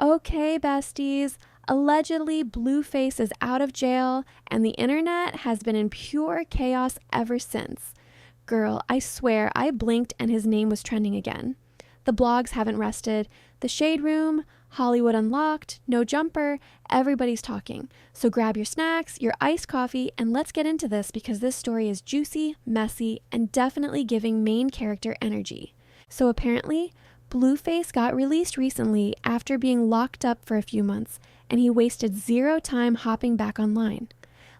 Okay, besties. Allegedly, Blueface is out of jail, and the internet has been in pure chaos ever since. Girl, I swear I blinked and his name was trending again. The blogs haven't rested. The Shade Room, Hollywood Unlocked, No Jumper, everybody's talking. So grab your snacks, your iced coffee, and let's get into this because this story is juicy, messy, and definitely giving main character energy. So apparently, Blueface got released recently after being locked up for a few months, and he wasted zero time hopping back online.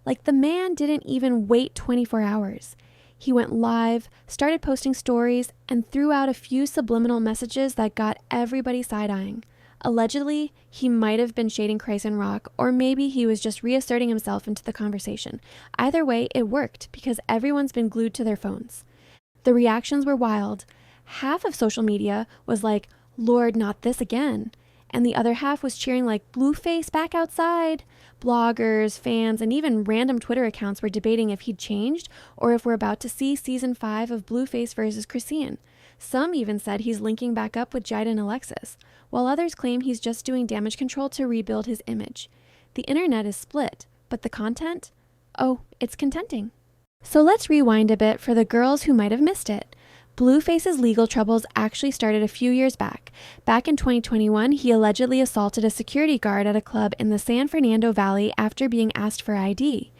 Like, the man didn't even wait 24 hours. He went live, started posting stories, and threw out a few subliminal messages that got everybody side-eyeing. Allegedly, he might have been shading Chrysan Rock, or maybe he was just reasserting himself into the conversation. Either way, it worked because everyone's been glued to their phones. The reactions were wild. Half of social media was like, "Lord, not this again." And the other half was cheering like, "Blueface back outside." Bloggers, fans, and even random Twitter accounts were debating if he'd changed or if we're about to see season 5 of Blueface versus Chrysan. Some even said he's linking back up with Jida and Alexis, while others claim he's just doing damage control to rebuild his image. The internet is split, but the content? Oh, it's contenting. So let's rewind a bit for the girls who might have missed it. Blueface's legal troubles actually started a few years back. Back in 2021, he allegedly assaulted a security guard at a club in the San Fernando Valley after being asked for ID.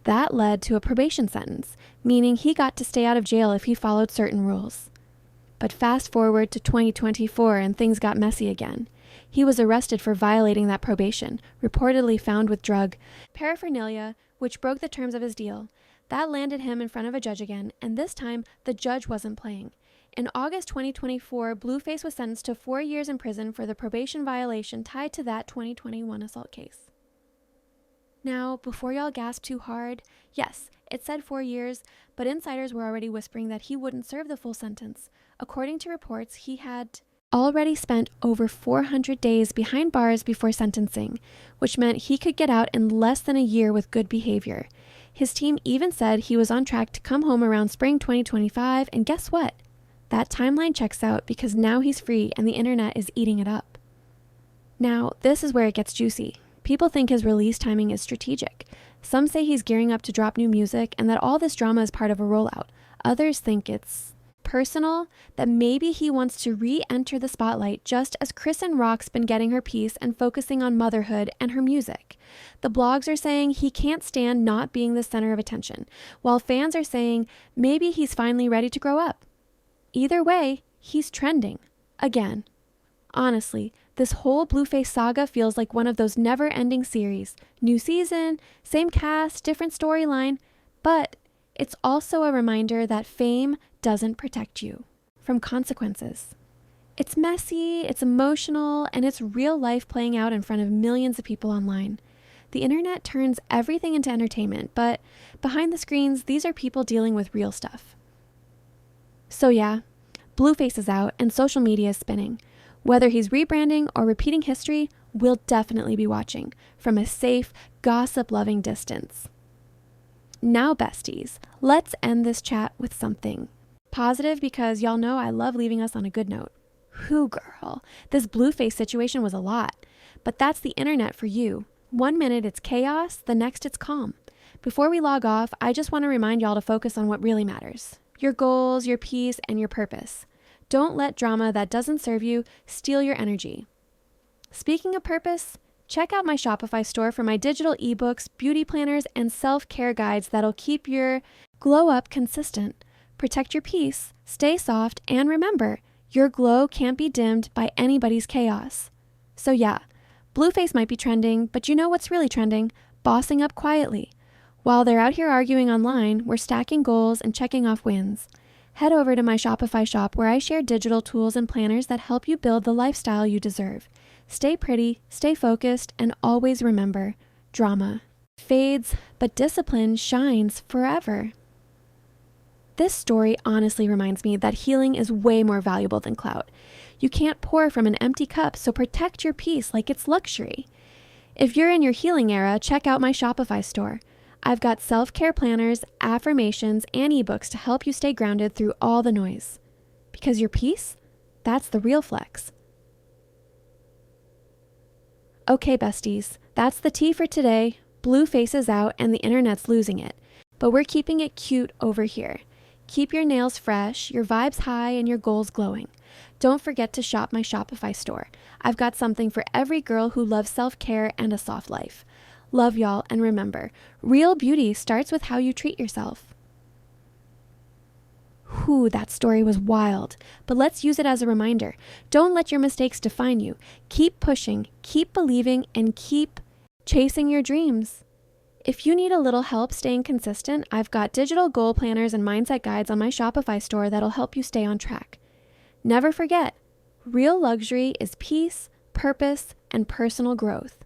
That led to a probation sentence, meaning he got to stay out of jail if he followed certain rules. But fast forward to 2024 and things got messy again. He was arrested for violating that probation, reportedly found with drug paraphernalia, which broke the terms of his deal. That landed him in front of a judge again, and this time, the judge wasn't playing. In August 2024, Blueface was sentenced to 4 years in prison for the probation violation tied to that 2021 assault case. Now, before y'all gasp too hard, yes, it said 4 years, but insiders were already whispering that he wouldn't serve the full sentence. According to reports, he had already spent over 400 days behind bars before sentencing, which meant he could get out in less than a year with good behavior. His team even said he was on track to come home around spring 2025, and guess what? That timeline checks out because now he's free and the internet is eating it up. Now, this is where it gets juicy. People think his release timing is strategic. Some say he's gearing up to drop new music and that all this drama is part of a rollout. Others think it's personal, that maybe he wants to re-enter the spotlight just as Chrysan Rock's been getting her piece and focusing on motherhood and her music. The blogs are saying he can't stand not being the center of attention, while fans are saying maybe he's finally ready to grow up. Either way, he's trending. Again. Honestly, this whole Blueface saga feels like one of those never-ending series. New season, same cast, different storyline, but it's also a reminder that fame doesn't protect you from consequences. It's messy, it's emotional, and it's real life playing out in front of millions of people online. The internet turns everything into entertainment, but behind the screens, these are people dealing with real stuff. So yeah, Blueface is out and social media is spinning. Whether he's rebranding or repeating history, we'll definitely be watching from a safe, gossip-loving distance. Now, besties, let's end this chat with something positive because y'all know I love leaving us on a good note. Whew, girl, this Blueface situation was a lot, but that's the internet for you. 1 minute it's chaos, the next it's calm. Before we log off, I just want to remind y'all to focus on what really matters. Your goals, your peace, and your purpose. Don't let drama that doesn't serve you steal your energy. Speaking of purpose, check out my Shopify store for my digital ebooks, beauty planners, and self-care guides that'll keep your glow up consistent. Protect your peace, stay soft, and remember, your glow can't be dimmed by anybody's chaos. So yeah, Blueface might be trending, but you know what's really trending? Bossing up quietly. While they're out here arguing online, we're stacking goals and checking off wins. Head over to my Shopify shop where I share digital tools and planners that help you build the lifestyle you deserve. Stay pretty, stay focused, and always remember, drama fades, but discipline shines forever. This story honestly reminds me that healing is way more valuable than clout. You can't pour from an empty cup, so protect your peace like it's luxury. If you're in your healing era, check out my Shopify store. I've got self-care planners, affirmations, and ebooks to help you stay grounded through all the noise. Because your peace, that's the real flex. Okay, besties, that's the tea for today. Blueface is out and the internet's losing it. But we're keeping it cute over here. Keep your nails fresh, your vibes high, and your goals glowing. Don't forget to shop my Shopify store. I've got something for every girl who loves self-care and a soft life. Love y'all, and remember, real beauty starts with how you treat yourself. Whew, that story was wild, but let's use it as a reminder. Don't let your mistakes define you. Keep pushing, keep believing, and keep chasing your dreams. If you need a little help staying consistent, I've got digital goal planners and mindset guides on my Shopify store that'll help you stay on track. Never forget, real luxury is peace, purpose, and personal growth.